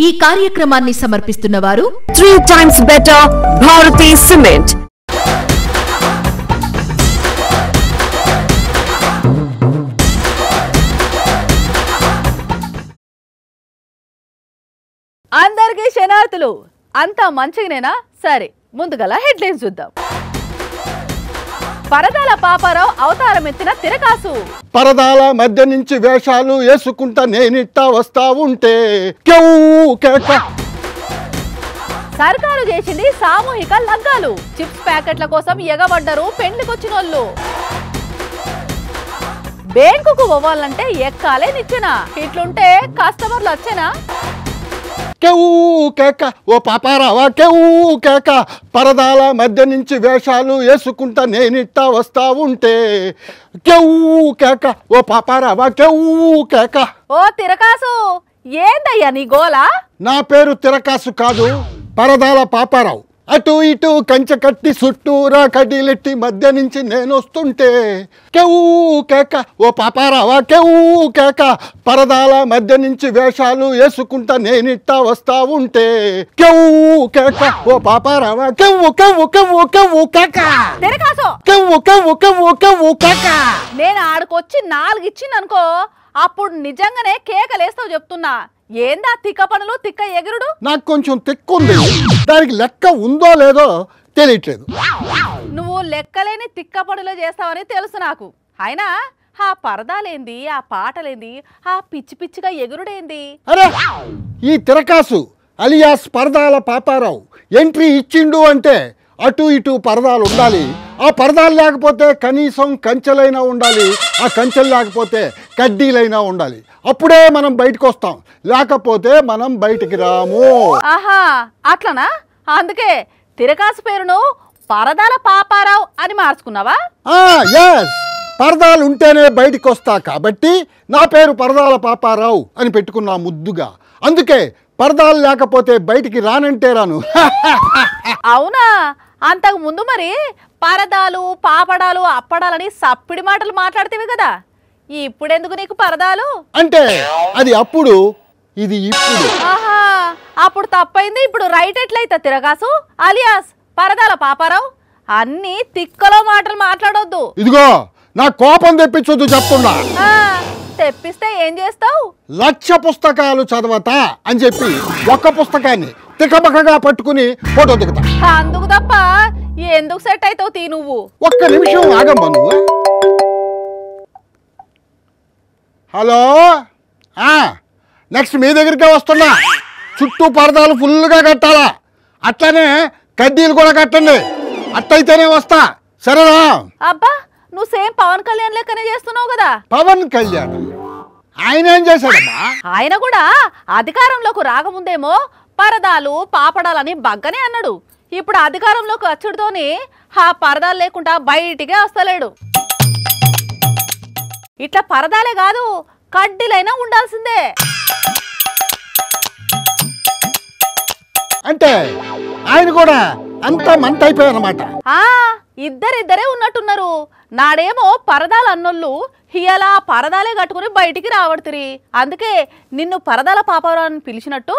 ఈ కార్యక్రమాన్ని సమర్పిస్తున్న వారు 3 times better Bharati Cement. అందరికీ శనార్థులు అంతా మంచిగానేనా? సరే, ముందుగల హెడ్లైన్స్ చూద్దాం. పరదాల పాపారావు అవతారం ఎత్తిన తిరకాసు. పరదాల మధ్య నుంచి వేషాలు వేసుకుంటా నేనిట్టా వస్తా ఉంటే సర్కారు చేసింది సామూహిక లగ్గాలు. చిప్స్ ప్యాకెట్ల కోసం ఎగబడ్డరు పెండ్లికొచ్చినోళ్ళు. బ్యాంకుకు పోవాలంటే ఎక్కాలే నిచ్చెన. ఇట్లుంటే కస్టమర్లు వచ్చేనా? ఓ పాపారావా కేక పరదాల మధ్య నుంచి వేషాలు వేసుకుంటా నేనిట్టా వస్తా ఉంటే కేక ఓ పాపారావా కేక. ఓ తిరకాసు, ఏందయ్యా నీ గోలా? నా పేరు తిరకాసు కాదు, పరదాల పాపారావు. అటు ఇటు కంచె కట్టి చుట్టూరా కడ్డీలెట్టి మధ్య నుంచి నేను వస్తుంటే కేక ఓ పాపారావా కేక పరదాల మధ్య నుంచి వేషాలు వేసుకుంటా నేనిట్టా వస్తా ఉంటే కేక ఓ పాపారావా నేను ఆడికొచ్చి 4 ఇచ్చిందనుకో, అప్పుడు నిజంగానే కేకలేస్తావు చెప్తున్నా. ఏందా తిక్క పనులు, తిక్క ఎగురుడు? నాకు కొంచెం తిక్కుంది, దానికి లెక్క ఉందో లేదో తెలియట్లేదు. నువ్వు లెక్కలేని తిక్క పనులు చేస్తావని తెలుసు నాకు. అయినా ఆ పరదాలేంది, ఆ పాటలేంది, ఆ పిచ్చి పిచ్చిగా ఎగురుడేంది? అరే, ఈ తిరకాసు అలియాస్ పరదాల పాపారావు ఎంట్రీ ఇచ్చిండు అంటే అటు ఇటు పరదాలు ఉండాలి. ఆ పరదాలు లేకపోతే కనీసం కంచెలైనా ఉండాలి. ఆ కంచెలు లేకపోతే కడ్డీలైనా ఉండాలి. అప్పుడే మనం బయటకు వస్తాం, లేకపోతే మనం బయటికి రాము. ఆహా, అట్లనా? అందుకే తిరకాసు పేరును పరదాల పాపారావు అని మార్చుకున్నావా? ఎస్, పరదాలు ఉంటేనే బయటికి వస్తా కాబట్టి నా పేరు పరదాల పాపారావు అని పెట్టుకున్నా ముద్దుగా. అందుకే పరదాలు లేకపోతే బయటికి రానంటే రాను. అవునా? అంతకు ముందు మరి పరదాలు, పాపడాలు, అప్పడాలని సప్పిడి మాటలు మాట్లాడితేవి కదా. ఇప్పుడెందుకు నీకు పరదాలు? అంటే అది అప్పుడు, ఇది ఇప్పుడు. ఆహా, అప్పుడు తప్పైంది, ఇప్పుడు రైట్ ఎట్లయితే తిరగాసు అలియాస్ పరదాల పాపారావు. అన్ని తిక్కలో మాటలు మాట్లాడొద్దు. ఇదిగో, నా కోపం తెప్పించొద్దు చెప్తున్నా. తెప్పిస్తే ఏం చేస్తావు? 1,00,000 పుస్తకాలు చదవతా అని చెప్పి ఒక్క పుస్తకాన్ని తికమకగా పట్టుకుని ఫోటో దిగుతా. అందుకు తప్ప ఎందుకు సెట్ అవుతావు తీ నువ్వు? ఒక్క నిమిషం ఆగమ్మా నువ్వు. హలో, నెక్స్ట్ మీ దగ్గరికే వస్తున్నా. చుట్టూ పరదాలు ఫుల్గా కట్టాలా, అట్లనే కడ్డీలు కూడా కట్టండి. అట్టయితేనే వస్తా, సరేనా? అబ్బా, నువ్వు సేమ్ పవన్ కళ్యాణ్ లెక్కనే చేస్తున్నావు కదా. పవన్ కళ్యాణ్ ఆయన ఏం చేశాడమ్మా? ఆయన కూడా అధికారంలోకి రాకముందేమో పరదాలు, పాపడాలని బగ్గనే అన్నాడు. ఇప్పుడు అధికారంలోకి వచ్చుడుతోని ఆ పరదాలు లేకుండా బయటికే వస్తలేడు. ఇట్లా పరదాలే కాదు, కడ్డీలైనా ఉండాల్సిందే. అంటే ఆయన కూడా అంత మంట అయిపోయారన్నమాట. ఇద్దరిద్దరే ఉన్నట్టున్నారు. నాడేమో పరదాలు అన్నోళ్ళు ఇయాల పరదాలే కట్టుకుని బయటికి రావడుతురి. అందుకే నిన్ను పరదాల పాపారావు అని పిలిచినట్టు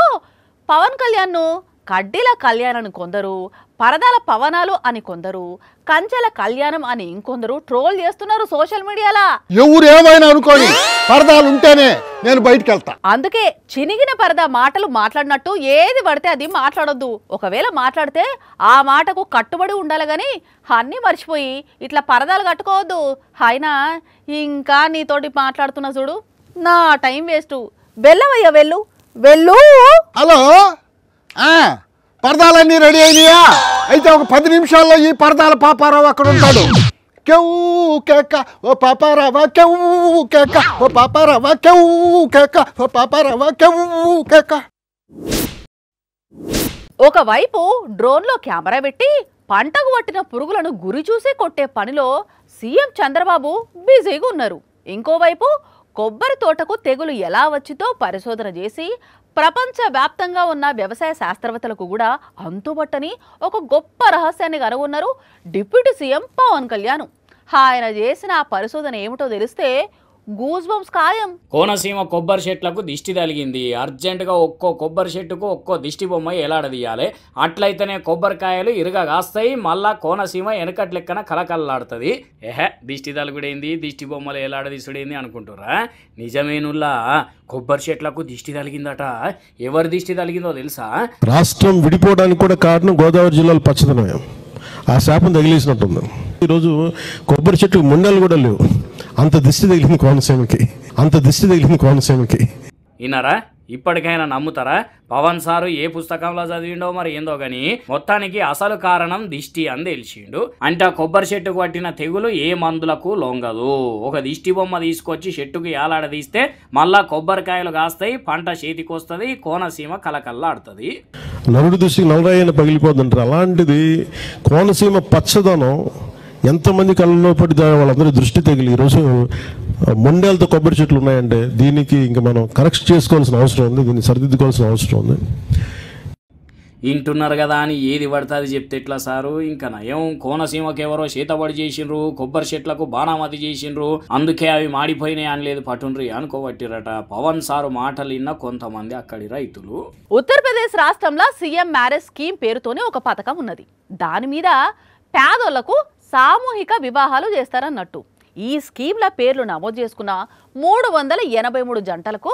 పవన్ కళ్యాణ్ను కడ్డీల కళ్యాణ్ అని కొందరు, పరదాల పవనాలు అని కొందరు, కంచెల కళ్యాణం అని ఇంకొందరు ట్రోల్ చేస్తున్నారు సోషల్ మీడియాలో. ఎవరు ఏమైనా అనుకోని, పరదాలు ఉంటేనే నేను బయటికి వెళ్తా. అందుకే చినిగిన పరదా మాటలు మాట్లాడినట్టు ఏది పడితే అది మాట్లాడొద్దు. ఒకవేళ మాట్లాడితే ఆ మాటకు కట్టుబడి ఉండాలి గాని అన్నీ మర్చిపోయి ఇట్లా పరదాలు కట్టుకోవద్దు. అయినా ఇంకా నీతోటి మాట్లాడుతున్నా చూడు, నా టైం వేస్ట్. వెళ్ళవయ్యా, వెళ్ళు వెళ్ళు. హలో, పరదాలన్నీ రెడీ అయినాయా? అయితే ఒక 10 నిమిషాల్లో ఈ పరదాల పాపారావు అక్కడ ఉంటాడు. కేక ఓ పాపారావా కేక ఓ పాపారావా కేక ఓ పాపారావా కేక. ఒకవైపు డ్రోన్లో కెమెరా పెట్టి పంటకు పట్టిన పురుగులను గురి చూసి కొట్టే పనిలో సీఎం చంద్రబాబు బిజీగా ఉన్నారు. ఇంకోవైపు కొబ్బరి తోటకు తెగులు ఎలా వచ్చిందో పరిశోధన చేసి ప్రపంచవ్యాప్తంగా ఉన్న వ్యవసాయ శాస్త్రవేత్తలకు కూడా అంతుబట్టని ఒక గొప్ప రహస్యాన్ని కనుగొన్నారు డిప్యూటీ సీఎం పవన్ కళ్యాణ్. ఆయన చేసిన ఆ పరిశోధన ఏమిటో తెలిస్తే గూస్ బంప్స్ ఖాయం. కోనసీమ కొబ్బరి చెట్లకు దిష్టి తగిలింది. అర్జెంటుగా ఒక్కో కొబ్బరి చెట్టుకు ఒక్కో దిష్టి బొమ్మ ఎలాడదీయాలి. అట్లయితేనే కొబ్బరికాయలు ఇరుగా కాస్తాయి. మళ్ళా కోనసీమ వెనకటి లెక్కన కలకల్లాడుతుంది. దిష్టి తలుగుడైంది, దిష్టి బొమ్మలు ఎలాడదీసుడైంది అనుకుంటురా? నిజమేనుల్లా కొబ్బరి చెట్లకు దిష్టి తగిలిందట. ఎవరి దిష్టి తగిలిందో తెలుసా? రాష్ట్రం విడిపోవడానికి కూడా కారణం గోదావరి జిల్లాలో పచ్చదనం. ఆ శాపం తగిలేసినట్టుంది. ఈరోజు కొబ్బరి చెట్టు ముండలు కూడా లేవు. అంత దిష్టి తగిలింది కోనసీమకి. విన్నారా? ఇప్పటికైనా నమ్ముతారా? పవన్ సారు ఏ పుస్తకంలో చదివిండో మరి ఏందో గాని మొత్తానికి అసలు కారణం దిష్టి అని తెలిసిండు. అంటే కొబ్బరి చెట్టుకు పట్టిన తెగులు ఏ మందులకు లొంగదు. ఒక దిష్టి బొమ్మ తీసుకొచ్చి చెట్టుకు ఏలాడదీస్తే మళ్ళా కొబ్బరికాయలు కాస్తాయి, పంట చేతికొస్తుంది, కోనసీమ కలకల్లాడుతుంది. నరుడు దృష్టికి నవరాయన పగిలిపోతుంటారు. అలాంటిది కోనసీమ పచ్చదనం ఎంతమంది కళ్ళలో పడి వాళ్ళందరూ దృష్టి తగిలి ఈరోజు మొండేలతో కొబ్బరి చెట్లు ఉన్నాయంటే దీనికి ఇంకా మనం కరెక్ట్ చేసుకోవాల్సిన అవసరం ఉంది, దీన్ని సరిదిద్దుకోవాల్సిన అవసరం ఉంది. వింటున్నారు కదా అని ఏది పడుతుంది చెప్తే ఎట్లా సారు? ఇంకా నయం కోనసీమకి ఎవరో చేతబడి చేసిండ్రు, కొబ్బరి చెట్లకు బాణామతి చేసిండ్రు, అందుకే అవి మాడిపోయినాయి అనలేదు పటుండ్రి అనుకోబట్టిరట. పవన్ సారు మాటలు విన్న కొంతమంది అక్కడి రైతులు. ఉత్తరప్రదేశ్ రాష్ట్రంలో సీఎం మ్యారేజ్ స్కీమ్ పేరుతోనే ఒక పథకం ఉన్నది. దాని మీద పేదోళ్లకు సామూహిక వివాహాలు చేస్తారన్నట్టు. ఈ స్కీమ్ల పేర్లు నమోదు చేసుకున్న 383 జంటలకు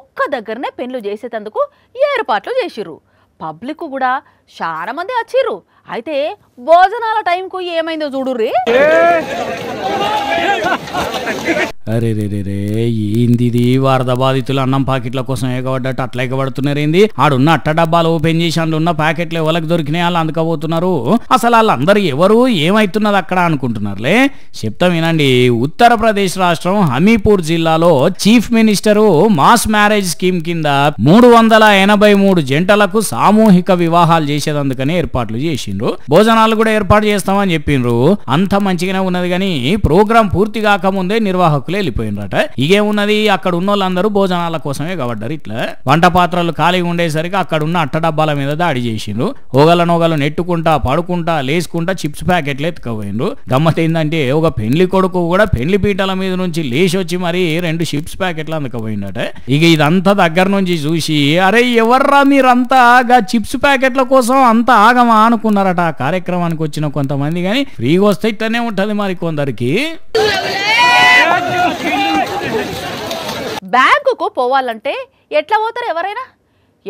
ఒక్క దగ్గరనే పెళ్లి చేసేందుకు ఏర్పాట్లు చేసిర్రు. పబ్లిక్ కూడా చాలా మంది వచ్చిర్రు. అయితే భోజనాల టైంకు ఏమైందో చూడుర్రి. అరే రే రే రే ఏంది వరద బాధితులు అన్నం ప్యాకెట్ల కోసం ఎగబడ్డట్టు అట్లా ఎగబడుతున్నారేంది? ఆడున్న అట్ట డబ్బాలు ఓపెన్ చేసి అందులో ఉన్న ప్యాకెట్లు ఎవరికి దొరికినాయి వాళ్ళు అందుకపోతున్నారు. అసలు వాళ్ళందరూ ఎవరు ఏమైతున్నది అక్కడ అనుకుంటున్నారులే. చెప్తా వినండి. ఉత్తరప్రదేశ్ రాష్ట్రం హమీపూర్ జిల్లాలో chief minister mass marriage scheme కింద 383 జంటలకు సామూహిక వివాహాలు చేసేదందుకని ఏర్పాట్లు చేసిండ్రు. భోజనాలు కూడా ఏర్పాటు చేస్తామని చెప్పిండ్రు. అంత మంచిగానే ఉన్నది కానీ ప్రోగ్రాం పూర్తి కాకముందే నిర్వాహకులు వెళ్ళిపోయినరట. ఇగేమున్నది, అక్కడ ఉన్న వాళ్ళందరూ భోజనాల కోసమే కాబడ్డారు. ఇట్లా వంట పాత్రలు ఖాళీగా ఉండేసరికి అక్కడ ఉన్న అట్ట డబ్బాల మీద దాడి చేసిండ్రు. ఓగలనోగలు నెట్టుకుంటా పడుకుంటా లేసుకుంటా చిప్స్ ప్యాకెట్లు ఎత్తుకపోయిండ్రు. గమ్మత్ ఏంటంటే ఒక పెళ్లి కొడుకు కూడా పెళ్లి పీటల మీద నుంచి లేచి వచ్చి మరి 2 చిప్స్ ప్యాకెట్లు అందుకపోయిందట. ఇక ఇదంతా దగ్గర నుంచి చూసి అరే ఎవర్రా మీరంతా చిప్స్ ప్యాకెట్ల కోసం అంతా ఆగమా అనుకున్నారట. ఆ కార్యక్రమానికి వచ్చిన కొంతమంది. కానీ ఫ్రీగా వస్తే ఇట్లనే ఉంటది మరి కొందరికి. బ్యాంకుకు పోవాలంటే ఎట్లా పోతారు ఎవరైనా?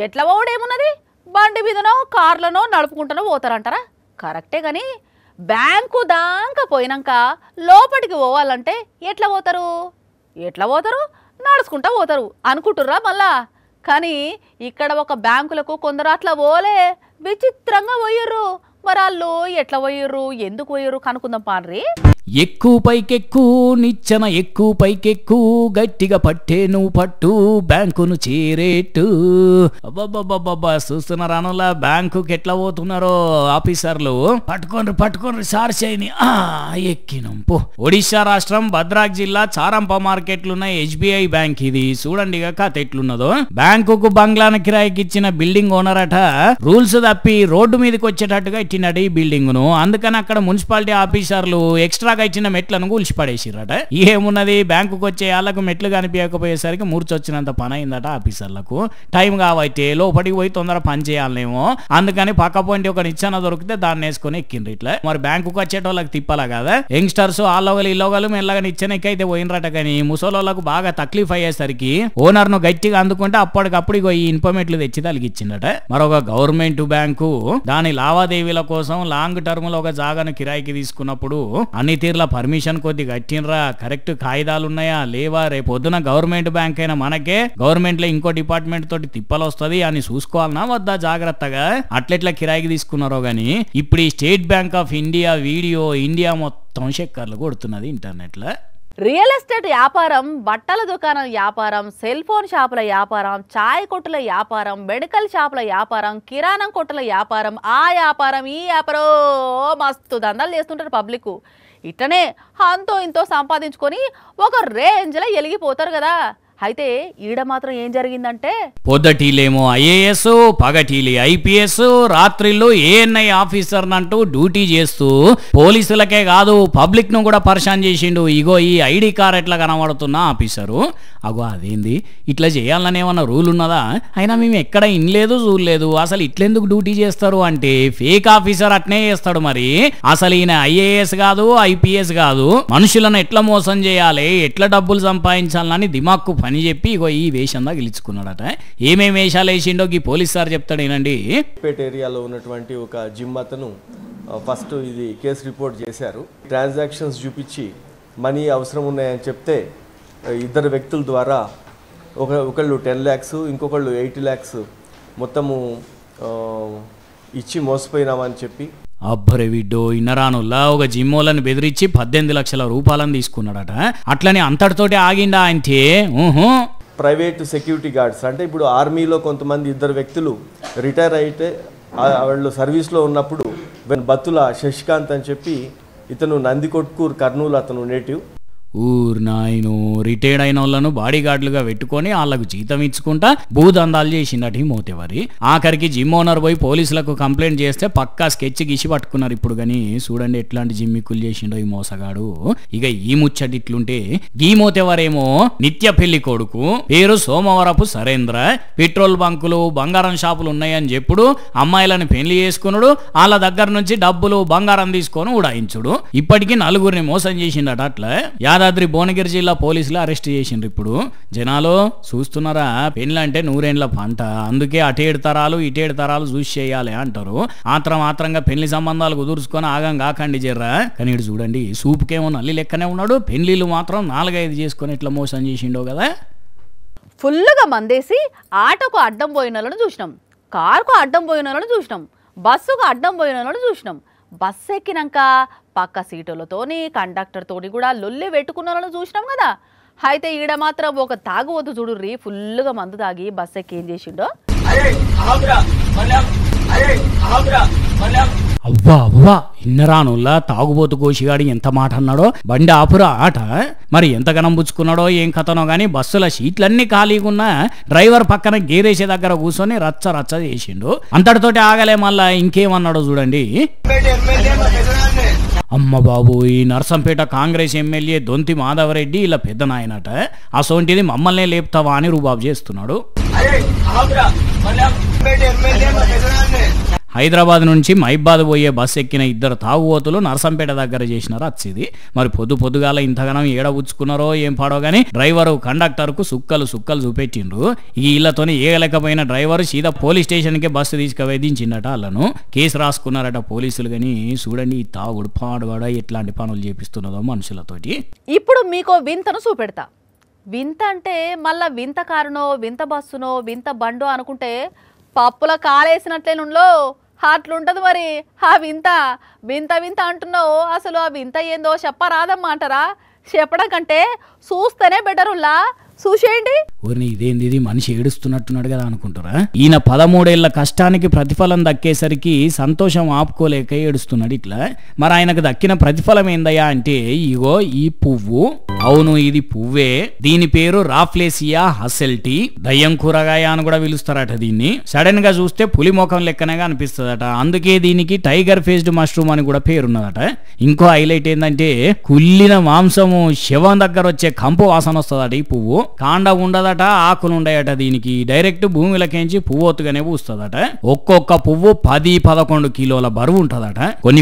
ఎట్లా పోవడేమున్నది? బండి మీదనో కార్లనో నడుపుకుంటానో పోతారంటారా? కరెక్టే. కానీ బ్యాంకు దాకా పోయినాక లోపలికి పోవాలంటే ఎట్లా పోతారు? నడుచుకుంటా పోతారు అనుకుంటుర్రా మళ్ళా? కానీ ఇక్కడ ఒక బ్యాంకులకు కొందరు అట్లా పోలే, విచిత్రంగా పోయిర్రు. మరి వాళ్ళు ఎట్లా పోయిర్రు, ఎందుకు పోయిర్రు కనుక్కుందాం పాడ్రి. ఎక్కువ పైకెక్కు నిచ్చెన ఎక్కువ పైకెక్కు గట్టిగా పట్టే నువ్వు పట్టు బ్యాంకును చేరేట్టు. అబ్బాబ్బాబ్బా చూస్తున్నారా అనులా బ్యాంకుకి ఎట్లా పోతున్నారో ఆఫీసర్లు. పట్టుకోండి సార్ చేయని ఎక్కినం పో. ఒడిశా రాష్ట్రం భద్రాక్ జిల్లా చారంప మార్కెట్లున్న SBI బ్యాంక్ ఇది. చూడండి కథ ఎట్లున్నదో. బ్యాంకుకు బంగ్లాన కిరాయికి ఇచ్చిన బిల్డింగ్ ఓనర్ అట రూల్స్ తప్పి రోడ్డు మీదకి వచ్చేటట్టుగా ఇట్టినట్టు ఈ బిల్డింగ్ ను. అందుకని అక్కడ మున్సిపాలిటీ ఆఫీసర్లు ఎక్స్ట్రా ఇచ్చిన మెట్లను కూల్చి పడేసిరట. ఏమున్నది, బ్యాంకుకి వచ్చే వాళ్ళకు మెట్లు కనిపించకపోయేసరికి మూర్చొచ్చినంత పని అయిందట ఆఫీసర్లకు. టైం కావైతే లోపలికి పోయి తొందర పని చేయాలనేమో. అందుకని పక్క పోయింటి ఒక నిచ్చెన దొరికితే దాన్ని వేసుకొని ఎక్కిండ్రు. ఇట్లా మరి బ్యాంకుకి వచ్చేటోళ్ళకి తిప్పాలా కదా. యంగ్స్టర్స్ ఆలోగలు ఇల్లోగలు మెల్లగా నిచ్చెన ఎక్కైతే పోయినరట. కానీ ముసలోళ్ళకు బాగా తక్లీఫ్ అయ్యేసరికి ఓనర్ ను గట్టిగా అందుకుంటే అప్పటికప్పుడు ఈ ఇన్ఫర్మేట్లు తెచ్చి తలిగిచ్చిందట. మరొక గవర్నమెంట్ బ్యాంకు దాని లావాదేవీల కోసం లాంగ్ టర్మ్ లో ఒక జాగాను కిరాయికి తీసుకున్నప్పుడు అన్ని తీర్ల పర్మిషన్ కొద్ది కట్టినరా, కరెక్ట్ కాయిదాలు ఉన్నాయా లేవా, రేపు పొద్దున గవర్నమెంట్ బ్యాంక్ అయినా మనకే గవర్నమెంట్ లో ఇంకో డిపార్ట్మెంట్ తోటి తిప్పలు వస్తుంది అని చూసుకోవాలన్నా వద్దా జాగ్రత్తగా. అట్లెట్లా కిరాయికి తీసుకున్నారో గానీ ఇప్పుడు ఈ state bank of India video India మొత్తం చక్కర్లు కొడుతున్నది ఇంటర్నెట్ లో. రియల్ ఎస్టేట్ వ్యాపారం, బట్టల దుకాణం వ్యాపారం, సెల్ ఫోన్ షాపుల వ్యాపారం, చాయ్ కొట్టుల వ్యాపారం, మెడికల్ షాపుల వ్యాపారం, కిరాణం కొట్టుల వ్యాపారం, ఆ వ్యాపారం ఈ వ్యాపారం మస్తు దందాలు చేస్తుంటారు పబ్లిక్. ఇట్లనే అంతో ఇంతో సంపాదించుకొని ఒక రేంజ్లో ఎలిగిపోతారు కదా. అయితే ఈడ మాత్రం ఏం జరిగిందంటే పొద్దటీలేమో ఐఏఎస్, పగటీలి ఐపీఎస్, రాత్రిళ్ళు ఏఎన్ఐ ఆఫీసర్ అంటూ డ్యూటీ చేస్తూ పోలీసులకే కాదు పబ్లిక్ ను కూడా పరిశాన్ చేసిండు. ఇగో ఈ ఐడి కార్ ఎట్లా కనబడుతున్న ఆఫీసరు, అగో అదేంది ఇట్లా చేయాలని ఏమన్నా రూల్ ఉన్నదా? అయినా మేము ఎక్కడ ఇనలేదు చూడలేదు, అసలు ఇట్లెందుకు డ్యూటీ చేస్తారు అంటే ఫేక్ ఆఫీసర్ అట్నే చేస్తాడు. మరి అసలు ఈయన ఐఏఎస్ కాదు, ఐపీఎస్ కాదు, మనుషులను ఎట్లా మోసం చేయాలి, ఎట్లా డబ్బులు సంపాదించాలని దిమాక్కు పని చెప్పి ఇగో ఈ వేషంగా గెలుచుకున్నాడట. ఏమేమి వేషాలు వేసిండో ఈ పోలీస్ సార్ చెప్తాడు ఏనండి. పేట ఏరియాలో ఉన్నటువంటి ఒక జిమ్ అతను ఫస్ట్ ఇది కేసు రిపోర్ట్ చేశారు. ట్రాన్సాక్షన్స్ చూపించి మనీ అవసరం ఉన్నాయని చెప్తే ఇద్దరు వ్యక్తుల ద్వారా ఒకళ్ళు 10 lakhs ఇంకొకళ్ళు 80 lakhs మొత్తము ఇచ్చి మోసపోయినామని చెప్పి అబ్బరే విడ్డో ఇన్నరానుల్లా ఒక జిమ్మోలను బెదిరించి 18 లక్షల రూపాయలను తీసుకున్నాడట. అట్లని అంతటితోటి ఆగిండా అంటే ప్రైవేట్ సెక్యూరిటీ గార్డ్స్ అంటే ఇప్పుడు ఆర్మీలో కొంతమంది ఇద్దరు వ్యక్తులు రిటైర్ అయితే వాళ్ళు సర్వీస్లో ఉన్నప్పుడు బత్తుల శశికాంత్ అని చెప్పి ఇతను నందికొట్కూరు కర్నూలు అతను నేటివ్. నాయను రిటైర్డ్ అయిన వాళ్ళను బాడీ గార్డులుగా పెట్టుకొని వాళ్ళకు జీతం ఇచ్చుకుంటా భూదందాలు చేసిండట ఈ మోతేవారి. ఆఖరికి జిమ్ ఓనర్ పోయి పోలీసులకు కంప్లైంట్ చేస్తే పక్కా స్కెచ్ గీసి పట్టుకున్నారు. ఇప్పుడు కానీ చూడండి ఎట్లాంటి జిమ్మిక్కులు చేసిండో ఈ మోసగాడు. ఇక ఈ ముచ్చటి ఇట్లుంటే ఈ మోతేవారేమో నిత్య పెళ్లి కొడుకు, పేరు సోమవరపు సరేంద్ర, పెట్రోల్ బంకులు బంగారం షాపులు ఉన్నాయని చెప్పుడు అమ్మాయిలను పెళ్లి చేసుకున్నాడు, వాళ్ళ దగ్గర నుంచి డబ్బులు బంగారం తీసుకొని ఉడాయించుడు. ఇప్పటికీ 4 మోసం చేసిండట. అట్లా యాదాద్రి భువనగిరి జిల్లా పోలీసులు అరెస్ట్ చేసిండ్రు. ఇప్పుడు జనాలు చూస్తున్నారా, పెళ్ళంటే 100 ఏళ్ల పంట, అందుకే అటేడు తరాలు ఇటేడు తరాలు చూసి చేయాలి అంటారు. ఆత్రంగా పెళ్లి సంబంధాలు కుదుర్చుకొని ఆగం కాకండి జర్రా. కానీ ఇటు చూడండి సూపుకేమో నల్లి లెక్కనే ఉన్నాడు, పెళ్లిళ్ళు మాత్రం 4-5 చేసుకొని ఇట్లా మోసం చేసిండో కదా. ఫుల్గా మందేసి ఆటోకు అడ్డం పోయిన వాళ్ళని చూసినాం, కారుకు అడ్డం పోయిన వాళ్ళని చూసినాం, బస్సుకు అడ్డం పోయిన వాళ్ళని చూసినాం. బస్సు ఎక్కినాక పక్క సీటులతోని కండక్టర్తోని కూడా లొల్లి పెట్టుకున్న వాళ్ళని చూసినాం కదా. అయితే ఈడ మాత్రం ఒక తాగుబోతు చూడుర్రి ఫుల్గా మందు తాగి బస్సు ఎక్కి ఏం చేసిండో. అవ్వా ఇన్నరానుల్లా తాగుబోతు కోసిగాడి ఎంత మాట అన్నాడో. బండి ఆపురా ఆట, మరి ఎంత కనంపుచ్చుకున్నాడో ఏం కథనో గానీ బస్సుల సీట్లన్నీ ఖాళీగున్నా డ్రైవర్ పక్కన గేరేసే దగ్గర కూర్చొని రచ్చ చేసిండు. అంతటితోటి ఆగలే, మళ్ళా ఇంకేమన్నాడో చూడండి. అమ్మ బాబు, ఈ నర్సంపేట కాంగ్రెస్ ఎమ్మెల్యే దొంతి మాధవరెడ్డి ఇలా పెద్ద నాయనట, అసోంటిది మమ్మల్నే లేపుతావా అని రుబాబు చేస్తున్నాడు. హైదరాబాద్ నుంచి మైబాద్ పోయే బస్సు ఎక్కిన ఇద్దరు తాగుబోతులు నర్సంపేట దగ్గర చేసినారు అచ్చిది. మరి పొద్దుగాల ఇంతగానం ఏడబుచ్చుకున్నారో ఏం పాడో గానీ డ్రైవరు కండక్టర్కు సుక్కలు చూపెట్టిండ్రు. ఈ ఇళ్లతోని ఏగలేకపోయిన డ్రైవర్ సీదా పోలీస్ స్టేషన్కే బస్సు తీసుకువేదించిండట. వాళ్ళను కేసు రాసుకున్నారట పోలీసులు. కానీ చూడండి ఈ తాగుడు పాడువాడ ఎట్లాంటి పనులు చేపిస్తున్నదో మనుషులతోటి. ఇప్పుడు మీకో వింతను చూపెడతా. వింత అంటే మళ్ళా వింత కారునో వింత బస్సునో వింత బండో అనుకుంటే పప్పుల కాలేసినట్లేనుండో అట్లుంటది. మరి ఆ వింత అంటున్నావు, అసలు ఆ వింత ఏందో చెప్పరాదమ్మా అంటారా? చెప్పడం కంటే చూస్తేనే బెటరుల్లా, చూసేయండి. ఊరిని ఇదేంది ఇది మనిషి ఏడుస్తున్నట్టున్నాడు కదా అనుకుంటారా? ఈయన 13 ఏళ్ల కష్టానికి ప్రతిఫలం దక్కేసరికి సంతోషం ఆపుకోలేక ఏడుస్తున్నాడు ఇట్లా. మరి ఆయనకు దక్కిన ప్రతిఫలం ఏందయ్యా అంటే ఇగో ఈ పువ్వు. అవును ఇది పువ్వే, దీని పేరు రాఫ్లేసియా హసెల్టీ, దయ్యం కూరగాయ అని కూడా పిలుస్తారట దీన్ని. సడన్ గా చూస్తే పులి ముఖం లెక్కనగా అనిపిస్తుందట, అందుకే దీనికి టైగర్ ఫేస్డ్ మష్రూమ్ అని కూడా పేరున్నదట. ఇంకో హైలైట్ ఏంటంటే కుళ్ళిన మాంసము శవం దగ్గర వచ్చే కంపు వాసన వస్తుందట ఈ పువ్వు. కాండ ఉండదట, ఆకులు ఉండయట, దీనికి డైరెక్ట్ భూమిలకేంచి పువ్వొత్తుగానే పూస్తుందట. ఒక్కొక్క పువ్వు 10-11 కిలోల బరువు ఉంటదట.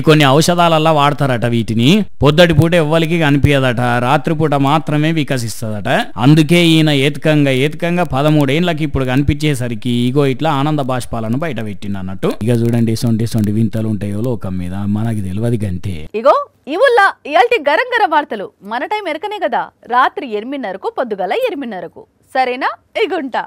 కొన్ని ఔషధాలల్లా వాడతారట వీటిని. పొద్దటి పూట ఎవ్వరికి కనిపించదట, రాత్రిపూట మాత్రమే వికసిస్తదట. అందుకే ఈయన ఏతకంగా 13 ఏళ్ళకి ఇప్పుడు కనిపించేసరికి ఇగో ఇట్లా ఆనంద బాష్పాలను బయట పెట్టిందన్నట్టు. ఇక చూడండి సొంటి వింతలు ఉంటాయో లోకం మీద, మనకి తెలియదు గంతే. ఇగో ఇవుల్లా ఇయాల్టి గరం వార్తలు. మన టైం ఎరకనే కదా, రాత్రి 8:30కు పొద్దుగల 8:30కు. సరేనా? ఇగుంటా.